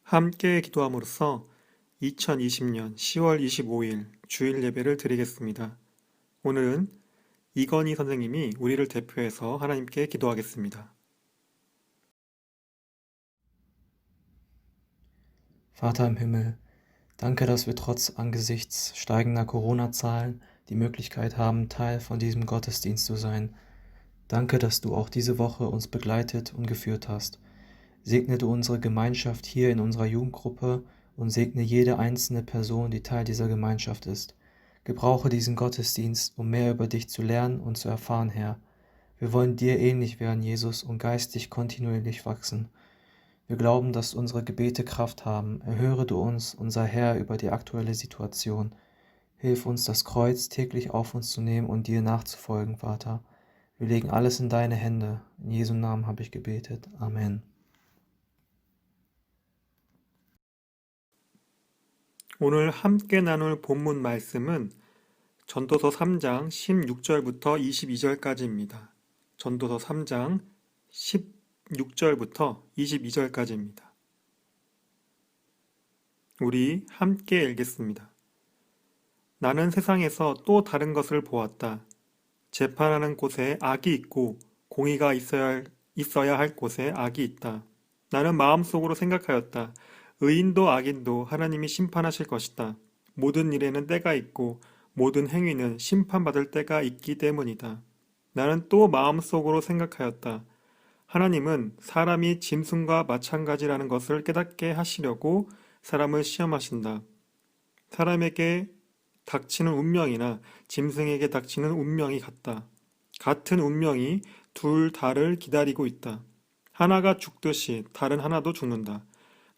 함께 기도함으로써 2020년 10월 25일 주일 예배를 드리겠습니다. 오늘은 이건희 선생님이 우리를 대표해서 하나님께 기도하겠습니다. Vater im Himmel, danke, dass wir trotz angesichts steigender Corona-Zahlen die Möglichkeit haben, Teil von diesem Gottesdienst zu sein. Danke, dass du auch diese Woche uns begleitet und geführt hast. Segne du unsere Gemeinschaft hier in unserer Jugendgruppe und segne jede einzelne Person, die Teil dieser Gemeinschaft ist. Gebrauche diesen Gottesdienst, um mehr über dich zu lernen und zu erfahren, Herr. Wir wollen dir ähnlich werden, Jesus, und geistig kontinuierlich wachsen. Wir glauben, dass unsere Gebete Kraft haben. Erhöre du uns, unser Herr, über die aktuelle Situation. Hilf uns, das Kreuz täglich auf uns zu nehmen und dir nachzufolgen, Vater. Wir legen alles in deine Hände. In Jesu Namen habe ich gebetet. Amen. 오늘 함께 나눌 본문 말씀은 전도서 3장 16절부터 22절까지입니다. 전도서 3장 16절부터 22절까지입니다. 우리 함께 읽겠습니다. 나는 세상에서 또 다른 것을 보았다. 재판하는 곳에 악이 있고 공의가 있어야 할 곳에 악이 있다. 나는 마음속으로 생각하였다. 의인도 악인도 하나님이 심판하실 것이다. 모든 일에는 때가 있고 모든 행위는 심판받을 때가 있기 때문이다. 나는 또 마음속으로 생각하였다. 하나님은 사람이 짐승과 마찬가지라는 것을 깨닫게 하시려고 사람을 시험하신다. 사람에게 닥치는 운명이나 짐승에게 닥치는 운명이 같다. 같은 운명이 둘 다를 기다리고 있다. 하나가 죽듯이 다른 하나도 죽는다.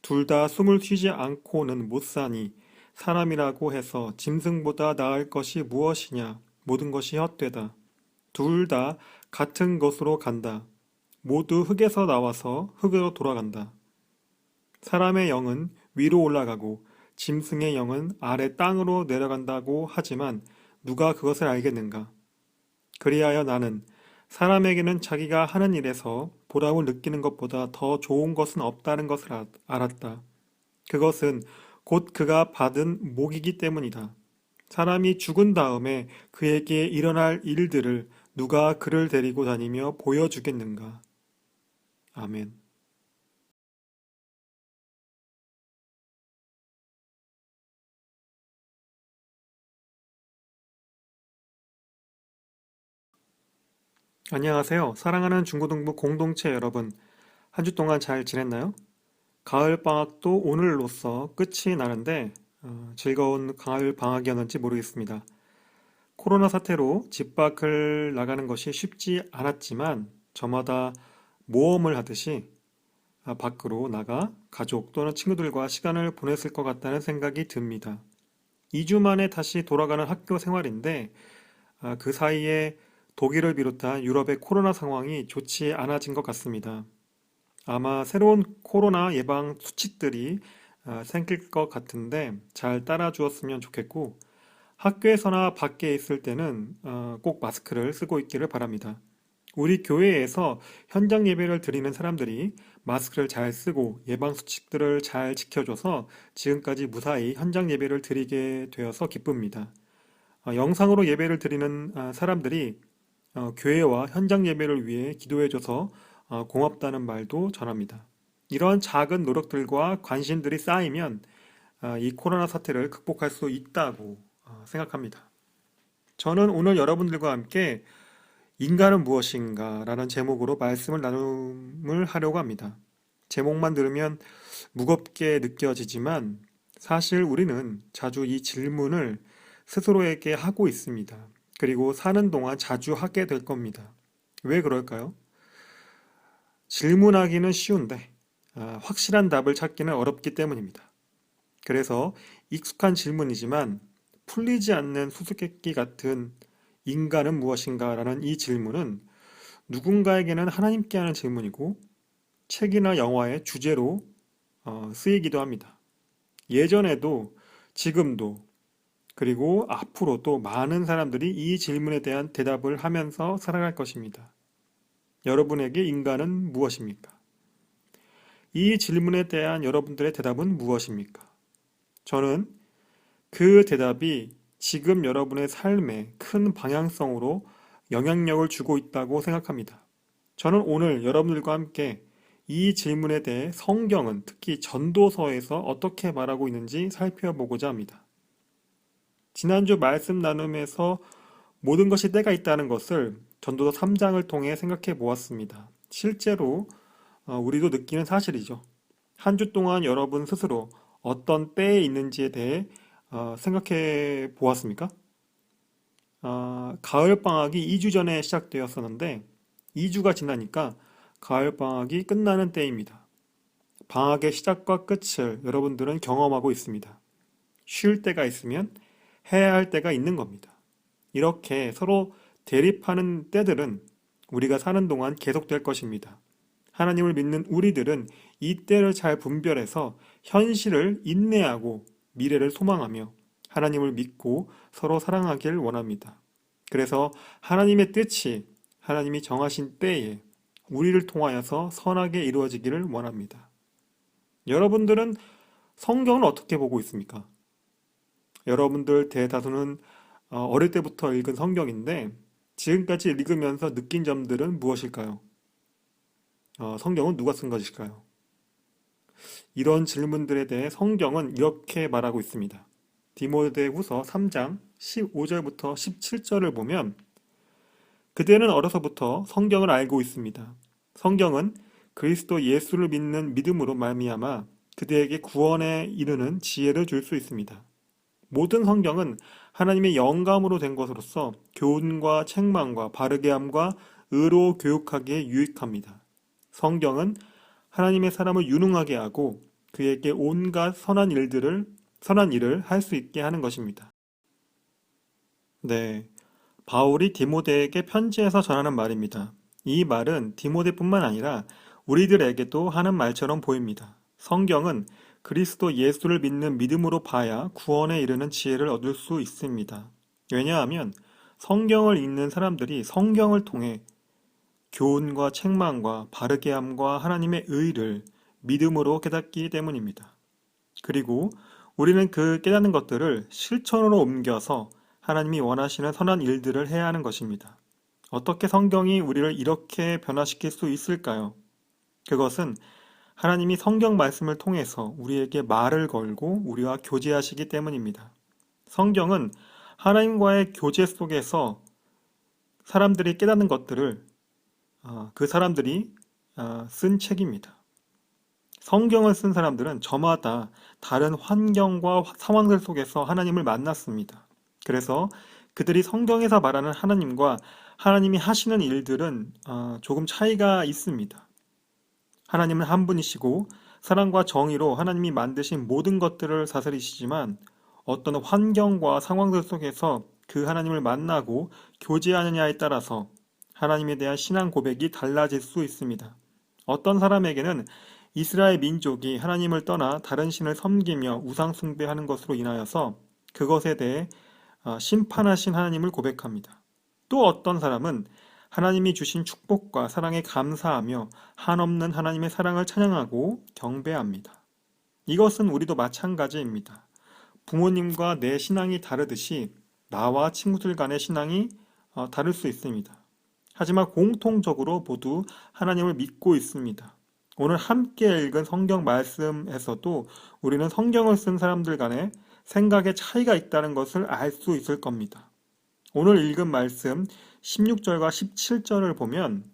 둘 다 숨을 쉬지 않고는 못 사니 사람이라고 해서 짐승보다 나을 것이 무엇이냐? 모든 것이 헛되다. 둘 다 같은 곳으로 간다. 모두 흙에서 나와서 흙으로 돌아간다. 사람의 영은 위로 올라가고 짐승의 영은 아래 땅으로 내려간다고 하지만 누가 그것을 알겠는가? 그리하여 나는 사람에게는 자기가 하는 일에서 보람을 느끼는 것보다 더 좋은 것은 없다는 것을 알았다. 그것은 곧 그가 받은 목이기 때문이다. 사람이 죽은 다음에 그에게 일어날 일들을 누가 그를 데리고 다니며 보여주겠는가? 아멘. 안녕하세요. 사랑하는 중고등부 공동체 여러분. 한 주 동안 잘 지냈나요? 가을 방학도 오늘로써 끝이 나는데 즐거운 가을 방학이었는지 모르겠습니다. 코로나 사태로 집 밖을 나가는 것이 쉽지 않았지만 저마다 모험을 하듯이 밖으로 나가 가족 또는 친구들과 시간을 보냈을 것 같다는 생각이 듭니다. 2주 만에 다시 돌아가는 학교 생활인데 그 사이에 독일을 비롯한 유럽의 코로나 상황이 좋지 않아진 것 같습니다. 아마 새로운 코로나 예방 수칙들이 생길 것 같은데 잘 따라 주었으면 좋겠고 학교에서나 밖에 있을 때는 꼭 마스크를 쓰고 있기를 바랍니다. 우리 교회에서 현장 예배를 드리는 사람들이 마스크를 잘 쓰고 예방 수칙들을 잘 지켜줘서 지금까지 무사히 현장 예배를 드리게 되어서 기쁩니다. 영상으로 예배를 드리는 사람들이 교회와 현장 예배를 위해 기도해줘서 고맙다는 말도 전합니다. 이러한 작은 노력들과 관심들이 쌓이면 이 코로나 사태를 극복할 수 있다고 생각합니다. 저는 오늘 여러분들과 함께 인간은 무엇인가 라는 제목으로 말씀을 나눔을 하려고 합니다. 제목만 들으면 무겁게 느껴지지만 사실 우리는 자주 이 질문을 스스로에게 하고 있습니다. 그리고 사는 동안 자주 하게 될 겁니다. 왜 그럴까요? 질문하기는 쉬운데 확실한 답을 찾기는 어렵기 때문입니다. 그래서 익숙한 질문이지만 풀리지 않는 수수께끼 같은 인간은 무엇인가 라는 이 질문은 누군가에게는 하나님께 하는 질문이고 책이나 영화의 주제로 쓰이기도 합니다. 예전에도 지금도 그리고 앞으로도 많은 사람들이 이 질문에 대한 대답을 하면서 살아갈 것입니다. 여러분에게 인간은 무엇입니까? 이 질문에 대한 여러분들의 대답은 무엇입니까? 저는 그 대답이 지금 여러분의 삶에 큰 방향성으로 영향력을 주고 있다고 생각합니다. 저는 오늘 여러분들과 함께 이 질문에 대해 성경은 특히 전도서에서 어떻게 말하고 있는지 살펴보고자 합니다. 지난주 말씀 나눔에서 모든 것이 때가 있다는 것을 전도서 3장을 통해 생각해 보았습니다. 실제로 우리도 느끼는 사실이죠. 한 주 동안 여러분 스스로 어떤 때에 있는지에 대해 생각해 보았습니까? 가을방학이 2주 전에 시작되었었는데 2주가 지나니까 가을방학이 끝나는 때입니다. 방학의 시작과 끝을 여러분들은 경험하고 있습니다. 쉴 때가 있으면 해야 할 때가 있는 겁니다. 이렇게 서로 대립하는 때들은 우리가 사는 동안 계속될 것입니다. 하나님을 믿는 우리들은 이 때를 잘 분별해서 현실을 인내하고 미래를 소망하며 하나님을 믿고 서로 사랑하길 원합니다. 그래서 하나님의 뜻이 하나님이 정하신 때에 우리를 통하여서 선하게 이루어지기를 원합니다. 여러분들은 성경을 어떻게 보고 있습니까? 여러분들 대다수는 어릴 때부터 읽은 성경인데 지금까지 읽으면서 느낀 점들은 무엇일까요? 성경은 누가 쓴 것일까요? 이런 질문들에 대해 성경은 이렇게 말하고 있습니다. 디모데후서 3장 15절부터 17절을 보면 그대는 어려서부터 성경을 알고 있습니다. 성경은 그리스도 예수를 믿는 믿음으로 말미암아 그대에게 구원에 이르는 지혜를 줄 수 있습니다. 모든 성경은 하나님의 영감으로 된 것으로서 교훈과 책망과 바르게 함과 의로 교육하기에 유익합니다. 성경은 하나님의 사람을 유능하게 하고 그에게 온갖 선한 일을 할 수 있게 하는 것입니다. 네, 바울이 디모데에게 편지에서 전하는 말입니다. 이 말은 디모데뿐만 아니라 우리들에게도 하는 말처럼 보입니다. 성경은 그리스도 예수를 믿는 믿음으로 봐야 구원에 이르는 지혜를 얻을 수 있습니다. 왜냐하면 성경을 읽는 사람들이 성경을 통해 교훈과 책망과 바르게 함과 하나님의 의를 믿음으로 깨닫기 때문입니다. 그리고 우리는 그 깨닫는 것들을 실천으로 옮겨서 하나님이 원하시는 선한 일들을 해야 하는 것입니다. 어떻게 성경이 우리를 이렇게 변화시킬 수 있을까요? 그것은 하나님이 성경 말씀을 통해서 우리에게 말을 걸고 우리와 교제하시기 때문입니다. 성경은 하나님과의 교제 속에서 사람들이 깨닫는 것들을 그 사람들이 쓴 책입니다. 성경을 쓴 사람들은 저마다 다른 환경과 상황들 속에서 하나님을 만났습니다. 그래서 그들이 성경에서 말하는 하나님과 하나님이 하시는 일들은 조금 차이가 있습니다. 하나님은 한 분이시고 사랑과 정의로 하나님이 만드신 모든 것들을 다스리시지만 어떤 환경과 상황들 속에서 그 하나님을 만나고 교제하느냐에 따라서 하나님에 대한 신앙 고백이 달라질 수 있습니다. 어떤 사람에게는 이스라엘 민족이 하나님을 떠나 다른 신을 섬기며 우상 숭배하는 것으로 인하여서 그것에 대해 심판하신 하나님을 고백합니다. 또 어떤 사람은 하나님이 주신 축복과 사랑에 감사하며 한없는 하나님의 사랑을 찬양하고 경배합니다. 이것은 우리도 마찬가지입니다. 부모님과 내 신앙이 다르듯이 나와 친구들 간의 신앙이 다를 수 있습니다. 하지만 공통적으로 모두 하나님을 믿고 있습니다. 오늘 함께 읽은 성경 말씀에서도 우리는 성경을 쓴 사람들 간의 생각의 차이가 있다는 것을 알 수 있을 겁니다. 오늘 읽은 말씀 16절과 17절을 보면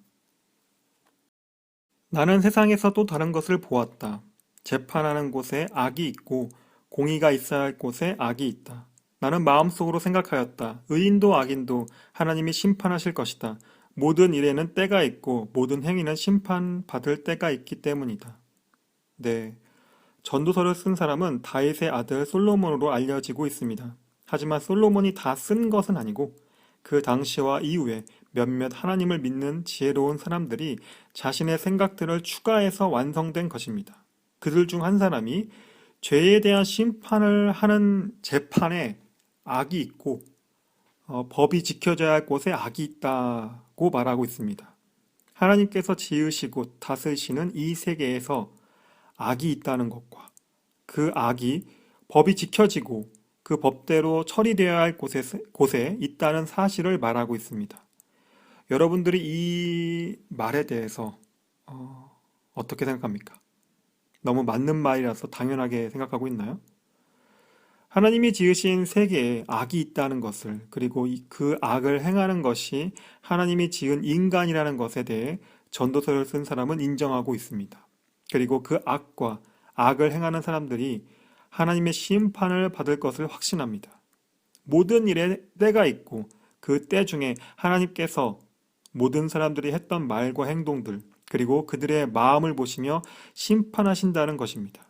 나는 세상에서 또 다른 것을 보았다. 재판하는 곳에 악이 있고 공의가 있어야 할 곳에 악이 있다. 나는 마음속으로 생각하였다. 의인도 악인도 하나님이 심판하실 것이다. 모든 일에는 때가 있고 모든 행위는 심판받을 때가 있기 때문이다. 네, 전도서를 쓴 사람은 다윗의 아들 솔로몬으로 알려지고 있습니다. 하지만 솔로몬이 다 쓴 것은 아니고 그 당시와 이후에 몇몇 하나님을 믿는 지혜로운 사람들이 자신의 생각들을 추가해서 완성된 것입니다. 그들 중 한 사람이 죄에 대한 심판을 하는 재판에 악이 있고 법이 지켜져야 할 곳에 악이 있다고 말하고 있습니다. 하나님께서 지으시고 다스리시는 이 세계에서 악이 있다는 것과 그 악이 법이 지켜지고 그 법대로 처리되어야 할 곳에 있다는 사실을 말하고 있습니다. 여러분들이 이 말에 대해서 어떻게 생각합니까? 너무 맞는 말이라서 당연하게 생각하고 있나요? 하나님이 지으신 세계에 악이 있다는 것을, 그리고 그 악을 행하는 것이 하나님이 지은 인간이라는 것에 대해 전도서를 쓴 사람은 인정하고 있습니다. 그리고 그 악과 악을 행하는 사람들이 하나님의 심판을 받을 것을 확신합니다. 모든 일에 때가 있고 그 때 중에 하나님께서 모든 사람들이 했던 말과 행동들, 그리고 그들의 마음을 보시며 심판하신다는 것입니다.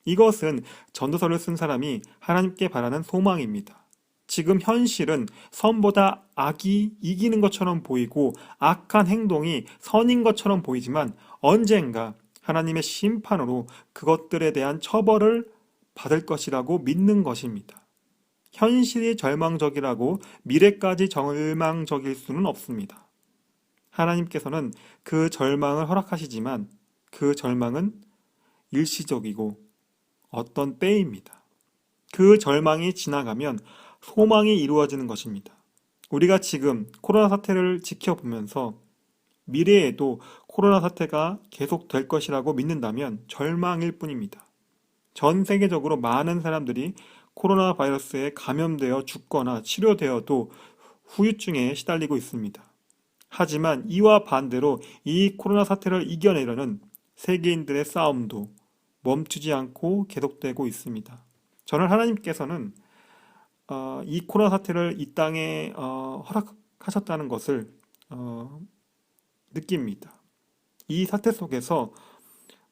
이것은 전도서를 쓴 사람이 하나님께 바라는 소망입니다. 지금 현실은 선보다 악이 이기는 것처럼 보이고 악한 행동이 선인 것처럼 보이지만 언젠가 하나님의 심판으로 그것들에 대한 처벌을 받을 것이라고 믿는 것입니다. 현실이 절망적이라고 미래까지 절망적일 수는 없습니다. 하나님께서는 그 절망을 허락하시지만 그 절망은 일시적이고 어떤 때입니다. 그 절망이 지나가면 소망이 이루어지는 것입니다. 우리가 지금 코로나 사태를 지켜보면서 미래에도 코로나 사태가 계속될 것이라고 믿는다면 절망일 뿐입니다. 전 세계적으로 많은 사람들이 코로나 바이러스에 감염되어 죽거나 치료되어도 후유증에 시달리고 있습니다. 하지만 이와 반대로 이 코로나 사태를 이겨내려는 세계인들의 싸움도 멈추지 않고 계속되고 있습니다. 저는 하나님께서는 이 코로나 사태를 이 땅에 허락하셨다는 것을 느낍니다. 이 사태 속에서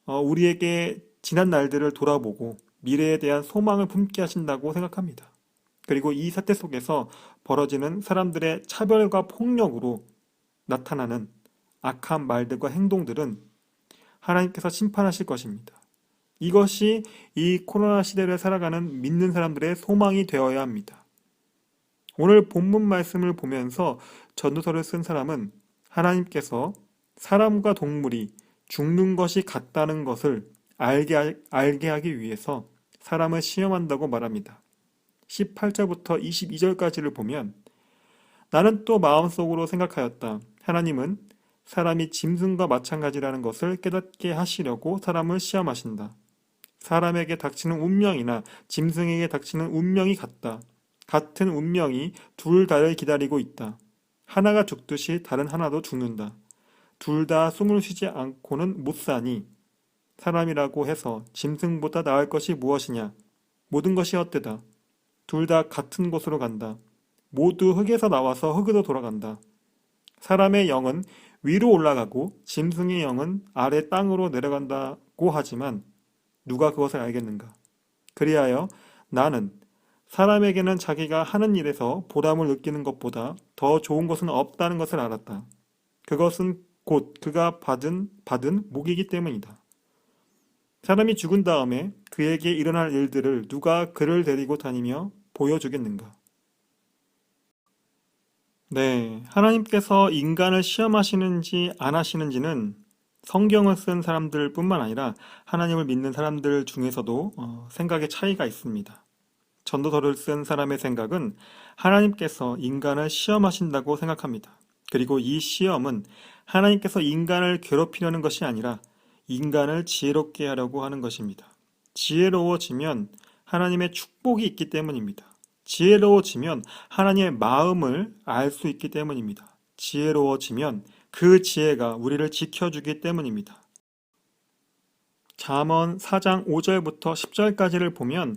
우리에게 지난 날들을 돌아보고 미래에 대한 소망을 품게 하신다고 생각합니다. 그리고 이 사태 속에서 벌어지는 사람들의 차별과 폭력으로 나타나는 악한 말들과 행동들은 하나님께서 심판하실 것입니다. 이것이 이 코로나 시대를 살아가는 믿는 사람들의 소망이 되어야 합니다. 오늘 본문 말씀을 보면서 전도서를 쓴 사람은 하나님께서 사람과 동물이 죽는 것이 같다는 것을 알게 하기 위해서 사람을 시험한다고 말합니다. 18절부터 22절까지를 보면 나는 또 마음속으로 생각하였다. 하나님은 사람이 짐승과 마찬가지라는 것을 깨닫게 하시려고 사람을 시험하신다. 사람에게 닥치는 운명이나 짐승에게 닥치는 운명이 같다. 같은 운명이 둘 다를 기다리고 있다. 하나가 죽듯이 다른 하나도 죽는다. 둘 다 숨을 쉬지 않고는 못 사니 사람이라고 해서 짐승보다 나을 것이 무엇이냐? 모든 것이 헛되다. 둘 다 같은 곳으로 간다. 모두 흙에서 나와서 흙으로 돌아간다. 사람의 영은 위로 올라가고 짐승의 영은 아래 땅으로 내려간다고 하지만 누가 그것을 알겠는가? 그리하여 나는 사람에게는 자기가 하는 일에서 보람을 느끼는 것보다 더 좋은 것은 없다는 것을 알았다. 그것은 곧 그가 받은 복이기 때문이다. 사람이 죽은 다음에 그에게 일어날 일들을 누가 그를 데리고 다니며 보여주겠는가? 네, 하나님께서 인간을 시험하시는지 안 하시는지는 성경을 쓴 사람들 뿐만 아니라 하나님을 믿는 사람들 중에서도 생각의 차이가 있습니다. 전도서를 쓴 사람의 생각은 하나님께서 인간을 시험하신다고 생각합니다. 그리고 이 시험은 하나님께서 인간을 괴롭히려는 것이 아니라 인간을 지혜롭게 하려고 하는 것입니다. 지혜로워지면 하나님의 축복이 있기 때문입니다. 지혜로워지면 하나님의 마음을 알 수 있기 때문입니다. 지혜로워지면 그 지혜가 우리를 지켜주기 때문입니다. 잠언 4장 5절부터 10절까지를 보면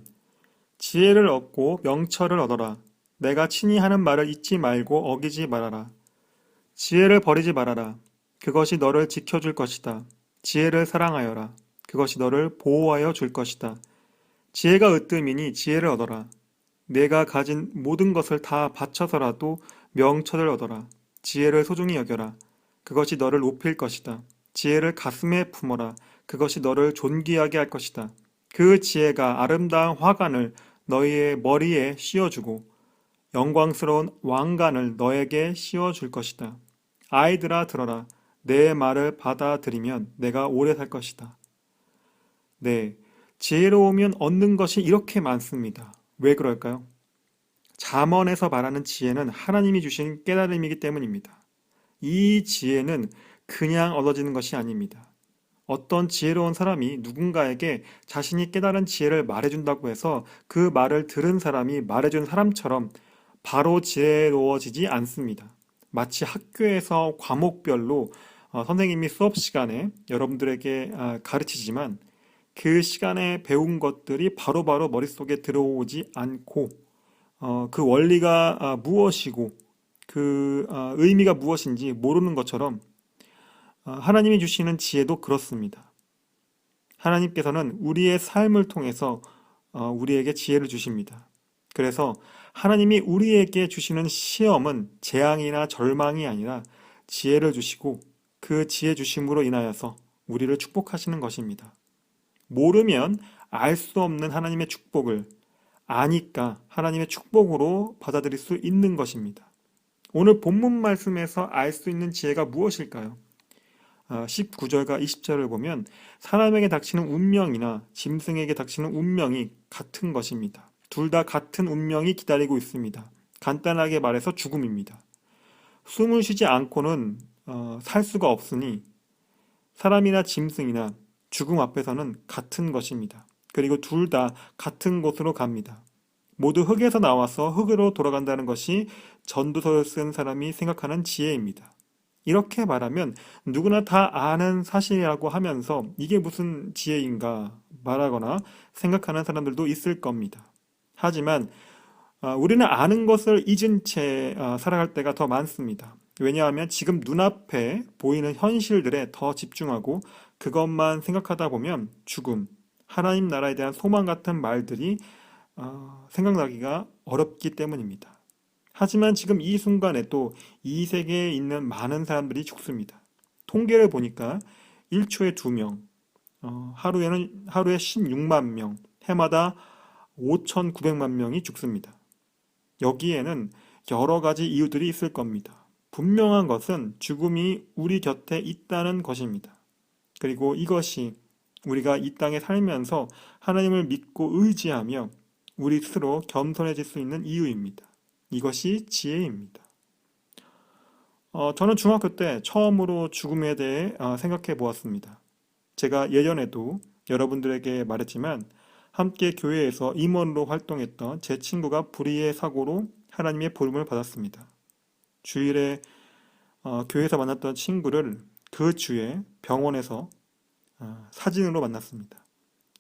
지혜를 얻고 명철을 얻어라. 내가 친히 하는 말을 잊지 말고 어기지 말아라. 지혜를 버리지 말아라. 그것이 너를 지켜줄 것이다. 지혜를 사랑하여라. 그것이 너를 보호하여 줄 것이다. 지혜가 으뜸이니 지혜를 얻어라. 내가 가진 모든 것을 다 바쳐서라도 명철을 얻어라. 지혜를 소중히 여겨라. 그것이 너를 높일 것이다. 지혜를 가슴에 품어라. 그것이 너를 존귀하게 할 것이다. 그 지혜가 아름다운 화관을 너희의 머리에 씌워주고 영광스러운 왕관을 너에게 씌워줄 것이다. 아이들아 들어라. 내 말을 받아들이면 내가 오래 살 것이다. 네, 지혜로우면 얻는 것이 이렇게 많습니다. 왜 그럴까요? 잠언에서 말하는 지혜는 하나님이 주신 깨달음이기 때문입니다. 이 지혜는 그냥 얻어지는 것이 아닙니다. 어떤 지혜로운 사람이 누군가에게 자신이 깨달은 지혜를 말해준다고 해서 그 말을 들은 사람이 말해준 사람처럼 바로 지혜로워지지 않습니다. 마치 학교에서 과목별로 선생님이 수업 시간에 여러분들에게 가르치지만 그 시간에 배운 것들이 바로바로 머릿속에 들어오지 않고 그 원리가 무엇이고 그 의미가 무엇인지 모르는 것처럼 하나님이 주시는 지혜도 그렇습니다. 하나님께서는 우리의 삶을 통해서 우리에게 지혜를 주십니다. 그래서 하나님이 우리에게 주시는 시험은 재앙이나 절망이 아니라 지혜를 주시고 그 지혜 주심으로 인하여서 우리를 축복하시는 것입니다. 모르면 알 수 없는 하나님의 축복을 아니까 하나님의 축복으로 받아들일 수 있는 것입니다. 오늘 본문 말씀에서 알 수 있는 지혜가 무엇일까요? 19절과 20절을 보면 사람에게 닥치는 운명이나 짐승에게 닥치는 운명이 같은 것입니다. 둘 다 같은 운명이 기다리고 있습니다. 간단하게 말해서 죽음입니다. 숨을 쉬지 않고는 살 수가 없으니 사람이나 짐승이나 죽음 앞에서는 같은 것입니다. 그리고 둘 다 같은 곳으로 갑니다. 모두 흙에서 나와서 흙으로 돌아간다는 것이 전도서를 쓴 사람이 생각하는 지혜입니다. 이렇게 말하면 누구나 다 아는 사실이라고 하면서 이게 무슨 지혜인가 말하거나 생각하는 사람들도 있을 겁니다. 하지만 우리는 아는 것을 잊은 채 살아갈 때가 더 많습니다. 왜냐하면 지금 눈앞에 보이는 현실들에 더 집중하고 그것만 생각하다 보면 죽음, 하나님 나라에 대한 소망 같은 말들이 생각나기가 어렵기 때문입니다. 하지만 지금 이 순간에도 이 세계에 있는 많은 사람들이 죽습니다. 통계를 보니까 1초에 2명, 하루에 16만 명, 해마다 5,900만 명이 죽습니다. 여기에는 여러 가지 이유들이 있을 겁니다. 분명한 것은 죽음이 우리 곁에 있다는 것입니다. 그리고 이것이 우리가 이 땅에 살면서 하나님을 믿고 의지하며 우리 스스로 겸손해질 수 있는 이유입니다. 이것이 지혜입니다. 저는 중학교 때 처음으로 죽음에 대해 생각해 보았습니다. 제가 예전에도 여러분들에게 말했지만 함께 교회에서 임원으로 활동했던 제 친구가 불의의 사고로 하나님의 부름을 받았습니다. 주일에 교회에서 만났던 친구를 그 주에 병원에서 사진으로 만났습니다.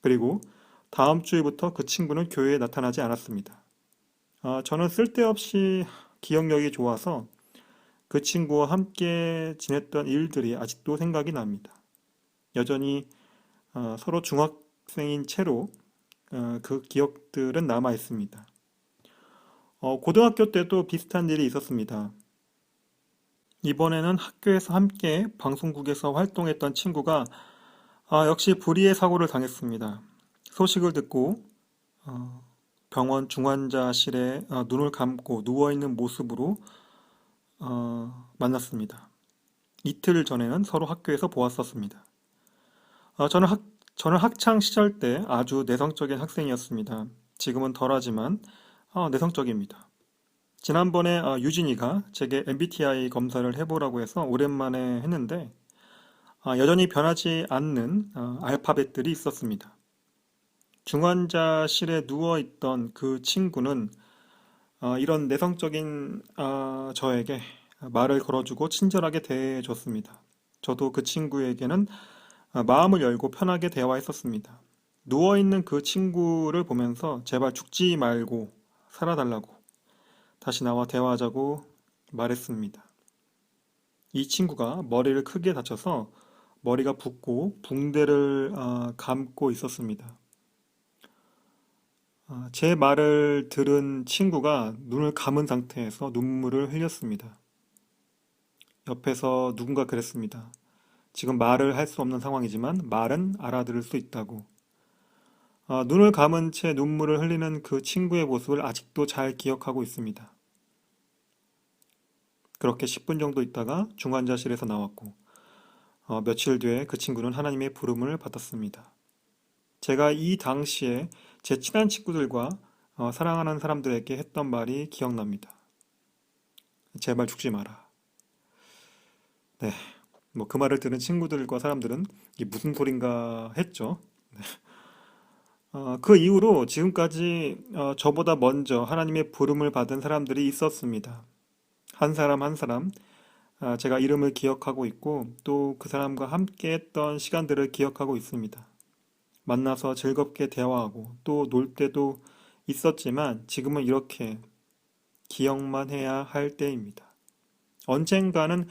그리고 다음 주에부터 그 친구는 교회에 나타나지 않았습니다. 저는 쓸데없이 기억력이 좋아서 그 친구와 함께 지냈던 일들이 아직도 생각이 납니다. 여전히 서로 중학생인 채로 그 기억들은 남아 있습니다. 고등학교 때도 비슷한 일이 있었습니다. 이번에는 학교에서 함께 방송국에서 활동했던 친구가 역시 불의의 사고를 당했습니다. 소식을 듣고 병원 중환자실에 눈을 감고 누워있는 모습으로 만났습니다. 이틀 전에는 서로 학교에서 보았었습니다. 저는 학창 시절 때 아주 내성적인 학생이었습니다. 지금은 덜하지만 내성적입니다. 지난번에 유진이가 제게 MBTI 검사를 해보라고 해서 오랜만에 했는데 여전히 변하지 않는 알파벳들이 있었습니다. 중환자실에 누워있던 그 친구는 이런 내성적인 저에게 말을 걸어주고 친절하게 대해줬습니다. 저도 그 친구에게는 마음을 열고 편하게 대화했었습니다. 누워있는 그 친구를 보면서 제발 죽지 말고 살아달라고 다시 나와 대화하자고 말했습니다. 이 친구가 머리를 크게 다쳐서 머리가 붓고 붕대를 감고 있었습니다. 제 말을 들은 친구가 눈을 감은 상태에서 눈물을 흘렸습니다. 옆에서 누군가 그랬습니다. 지금 말을 할 수 없는 상황이지만 말은 알아들을 수 있다고. 눈을 감은 채 눈물을 흘리는 그 친구의 모습을 아직도 잘 기억하고 있습니다. 그렇게 10분 정도 있다가 중환자실에서 나왔고 며칠 뒤에 그 친구는 하나님의 부름을 받았습니다. 제가 이 당시에 제 친한 친구들과 사랑하는 사람들에게 했던 말이 기억납니다. 제발 죽지 마라. 네, 뭐 그 말을 들은 친구들과 사람들은 이게 무슨 소린가 했죠. 그 이후로 지금까지 저보다 먼저 하나님의 부름을 받은 사람들이 있었습니다. 한 사람 한 사람 제가 이름을 기억하고 있고 또 그 사람과 함께 했던 시간들을 기억하고 있습니다. 만나서 즐겁게 대화하고 또 놀 때도 있었지만 지금은 이렇게 기억만 해야 할 때입니다. 언젠가는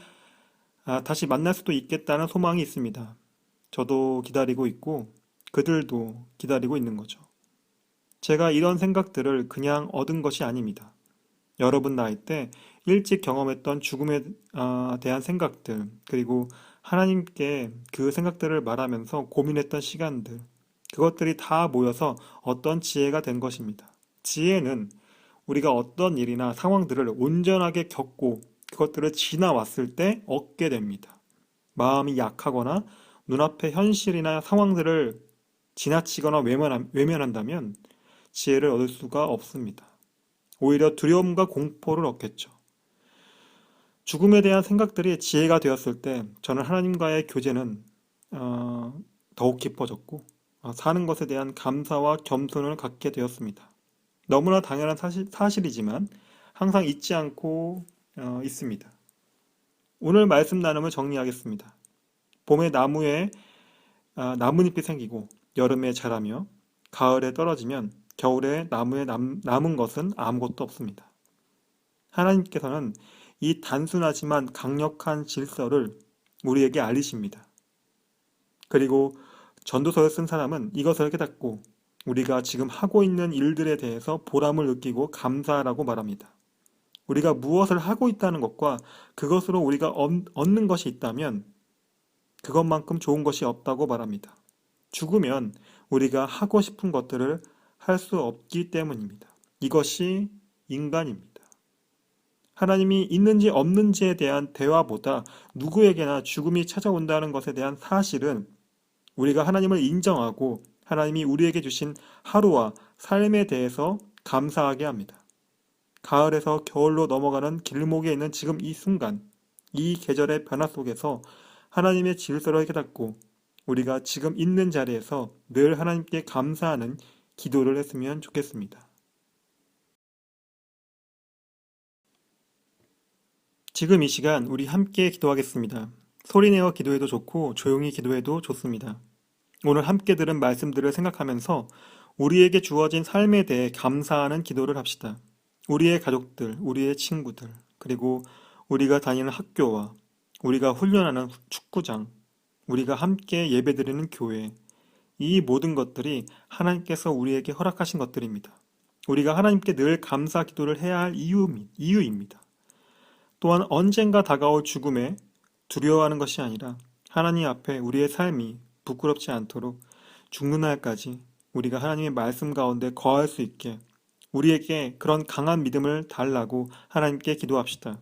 다시 만날 수도 있겠다는 소망이 있습니다. 저도 기다리고 있고 그들도 기다리고 있는 거죠. 제가 이런 생각들을 그냥 얻은 것이 아닙니다. 여러분 나이 때 일찍 경험했던 죽음에 대한 생각들, 그리고 하나님께 그 생각들을 말하면서 고민했던 시간들, 그것들이 다 모여서 어떤 지혜가 된 것입니다. 지혜는 우리가 어떤 일이나 상황들을 온전하게 겪고 그것들을 지나왔을 때 얻게 됩니다. 마음이 약하거나 눈앞의 현실이나 상황들을 지나치거나 외면한다면 지혜를 얻을 수가 없습니다. 오히려 두려움과 공포를 얻겠죠. 죽음에 대한 생각들이 지혜가 되었을 때 저는 하나님과의 교제는 더욱 깊어졌고 사는 것에 대한 감사와 겸손을 갖게 되었습니다. 너무나 당연한 사실이지만 항상 잊지 않고 있습니다. 오늘 말씀 나눔을 정리하겠습니다. 봄에 나무에 나뭇잎이 생기고 여름에 자라며 가을에 떨어지면 겨울에 나무에 남은 것은 아무것도 없습니다. 하나님께서는 이 단순하지만 강력한 질서를 우리에게 알리십니다. 그리고 전도서를 쓴 사람은 이것을 깨닫고 우리가 지금 하고 있는 일들에 대해서 보람을 느끼고 감사하라고 말합니다. 우리가 무엇을 하고 있다는 것과 그것으로 우리가 얻는 것이 있다면 그것만큼 좋은 것이 없다고 말합니다. 죽으면 우리가 하고 싶은 것들을 할 수 없기 때문입니다. 이것이 인간입니다. 하나님이 있는지 없는지에 대한 대화보다 누구에게나 죽음이 찾아온다는 것에 대한 사실은 우리가 하나님을 인정하고 하나님이 우리에게 주신 하루와 삶에 대해서 감사하게 합니다. 가을에서 겨울로 넘어가는 길목에 있는 지금 이 순간, 이 계절의 변화 속에서 하나님의 질서를 깨닫고 우리가 지금 있는 자리에서 늘 하나님께 감사하는 기도를 했으면 좋겠습니다. 지금 이 시간 우리 함께 기도하겠습니다. 소리내어 기도해도 좋고 조용히 기도해도 좋습니다. 오늘 함께 들은 말씀들을 생각하면서 우리에게 주어진 삶에 대해 감사하는 기도를 합시다. 우리의 가족들, 우리의 친구들, 그리고 우리가 다니는 학교와 우리가 훈련하는 축구장, 우리가 함께 예배드리는 교회, 이 모든 것들이 하나님께서 우리에게 허락하신 것들입니다. 우리가 하나님께 늘 감사 기도를 해야 할 이유입니다. 또한 언젠가 다가올 죽음에 두려워하는 것이 아니라 하나님 앞에 우리의 삶이 부끄럽지 않도록 죽는 날까지 우리가 하나님의 말씀 가운데 거할 수 있게 우리에게 그런 강한 믿음을 달라고 하나님께 기도합시다.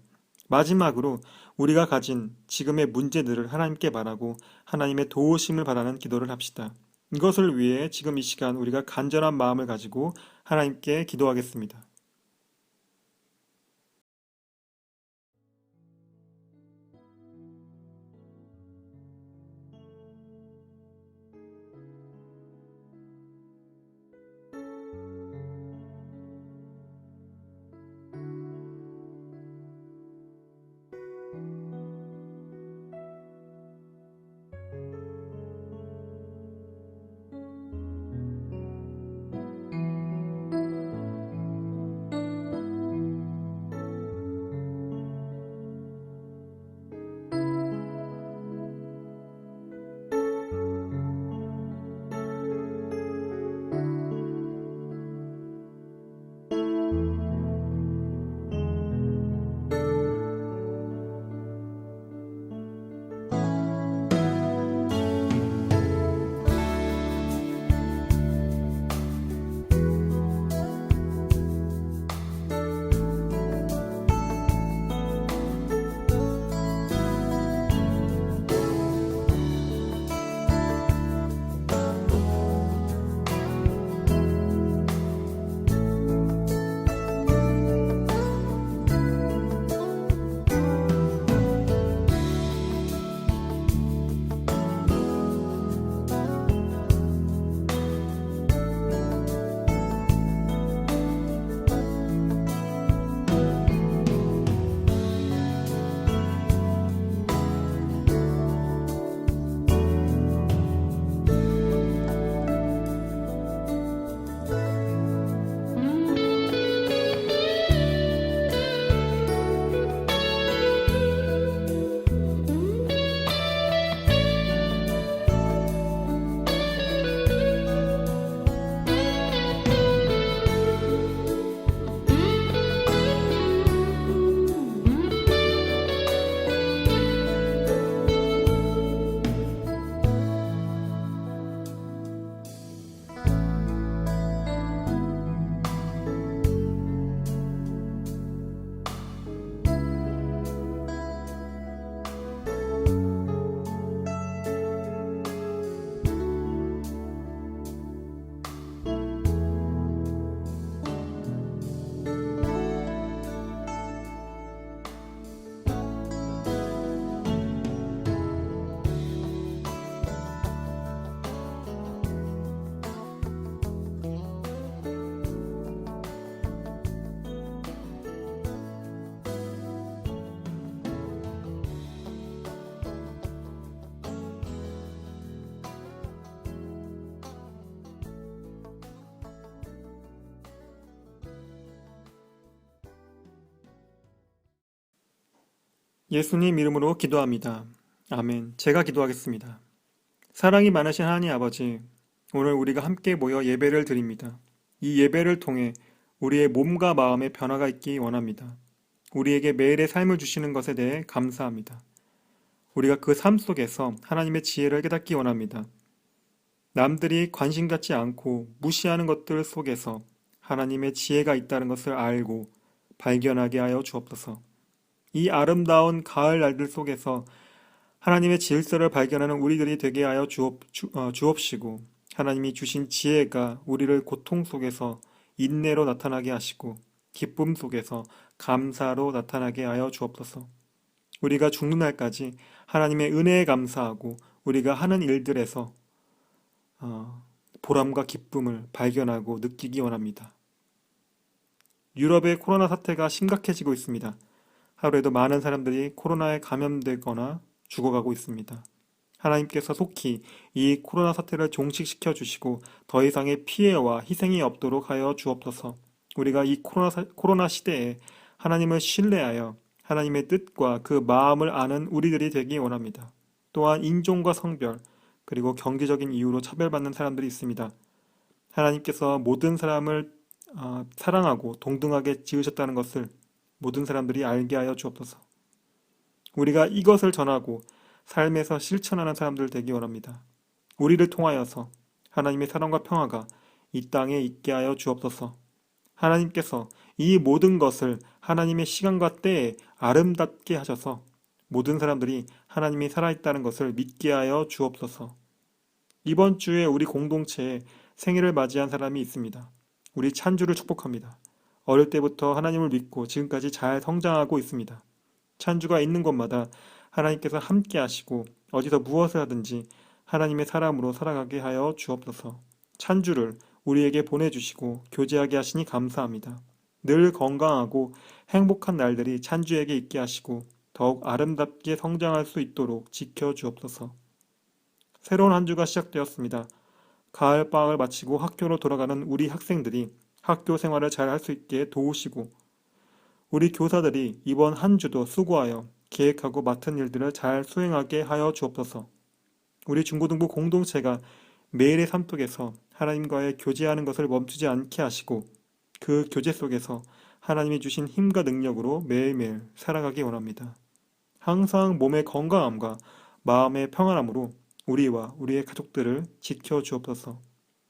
마지막으로 우리가 가진 지금의 문제들을 하나님께 말하고 하나님의 도우심을 바라는 기도를 합시다. 이것을 위해 지금 이 시간 우리가 간절한 마음을 가지고 하나님께 기도하겠습니다. 예수님 이름으로 기도합니다. 아멘. 제가 기도하겠습니다. 사랑이 많으신 하나님 아버지, 오늘 우리가 함께 모여 예배를 드립니다. 이 예배를 통해 우리의 몸과 마음의 변화가 있기 원합니다. 우리에게 매일의 삶을 주시는 것에 대해 감사합니다. 우리가 그 삶 속에서 하나님의 지혜를 깨닫기 원합니다. 남들이 관심 갖지 않고 무시하는 것들 속에서 하나님의 지혜가 있다는 것을 알고 발견하게 하여 주옵소서. 이 아름다운 가을 날들 속에서 하나님의 질서를 발견하는 우리들이 되게 하여 주옵시고, 하나님이 주신 지혜가 우리를 고통 속에서 인내로 나타나게 하시고 기쁨 속에서 감사로 나타나게 하여 주옵소서. 우리가 죽는 날까지 하나님의 은혜에 감사하고 우리가 하는 일들에서 보람과 기쁨을 발견하고 느끼기 원합니다. 유럽의 코로나 사태가 심각해지고 있습니다. 하루에도 많은 사람들이 코로나에 감염되거나 죽어가고 있습니다. 하나님께서 속히 이 코로나 사태를 종식시켜 주시고 더 이상의 피해와 희생이 없도록 하여 주옵소서. 우리가 이 코로나 시대에 하나님을 신뢰하여 하나님의 뜻과 그 마음을 아는 우리들이 되기 원합니다. 또한 인종과 성별 그리고 경제적인 이유로 차별받는 사람들이 있습니다. 하나님께서 모든 사람을 사랑하고 동등하게 지으셨다는 것을 모든 사람들이 알게 하여 주옵소서. 우리가 이것을 전하고 삶에서 실천하는 사람들 되기 원합니다. 우리를 통하여서 하나님의 사랑과 평화가 이 땅에 있게 하여 주옵소서. 하나님께서 이 모든 것을 하나님의 시간과 때에 아름답게 하셔서 모든 사람들이 하나님이 살아있다는 것을 믿게 하여 주옵소서. 이번 주에 우리 공동체에 생일을 맞이한 사람이 있습니다. 우리 찬주를 축복합니다. 어릴 때부터 하나님을 믿고 지금까지 잘 성장하고 있습니다. 찬주가 있는 곳마다 하나님께서 함께 하시고 어디서 무엇을 하든지 하나님의 사람으로 살아가게 하여 주옵소서. 찬주를 우리에게 보내주시고 교제하게 하시니 감사합니다. 늘 건강하고 행복한 날들이 찬주에게 있게 하시고 더욱 아름답게 성장할 수 있도록 지켜주옵소서. 새로운 한 주가 시작되었습니다. 가을방학을 마치고 학교로 돌아가는 우리 학생들이 학교 생활을 잘 할 수 있게 도우시고 우리 교사들이 이번 한 주도 수고하여 계획하고 맡은 일들을 잘 수행하게 하여 주옵소서. 우리 중고등부 공동체가 매일의 삶 속에서 하나님과의 교제하는 것을 멈추지 않게 하시고 그 교제 속에서 하나님이 주신 힘과 능력으로 매일매일 살아가기 원합니다. 항상 몸의 건강함과 마음의 평안함으로 우리와 우리의 가족들을 지켜 주옵소서.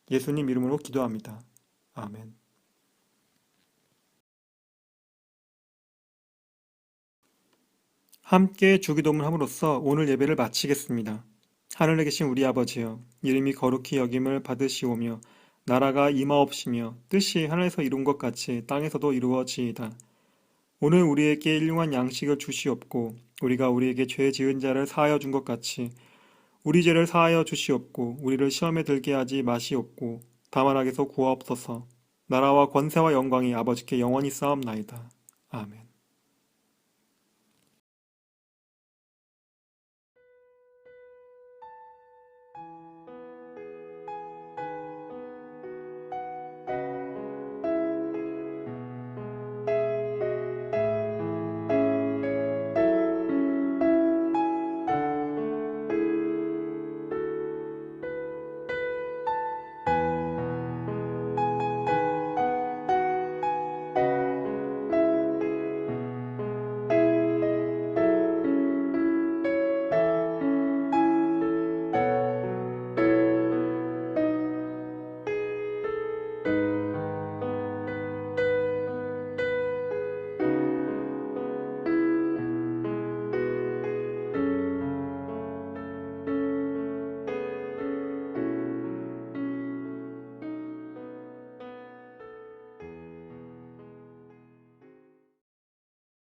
예수님 이름으로 기도합니다. 아멘. 함께 주기도문 함으로써 오늘 예배를 마치겠습니다. 하늘에 계신 우리 아버지여, 이름이 거룩히 여김을 받으시오며 나라가 임하옵시며 뜻이 하늘에서 이룬 것 같이 땅에서도 이루어지이다. 오늘 우리에게 일용할 양식을 주시옵고 우리가 우리에게 죄 지은 자를 사하여 준 것 같이 우리 죄를 사하여 주시옵고 우리를 시험에 들게 하지 마시옵고 다만 악에서 구하옵소서. 나라와 권세와 영광이 아버지께 영원히 쌓옵나이다. 아멘.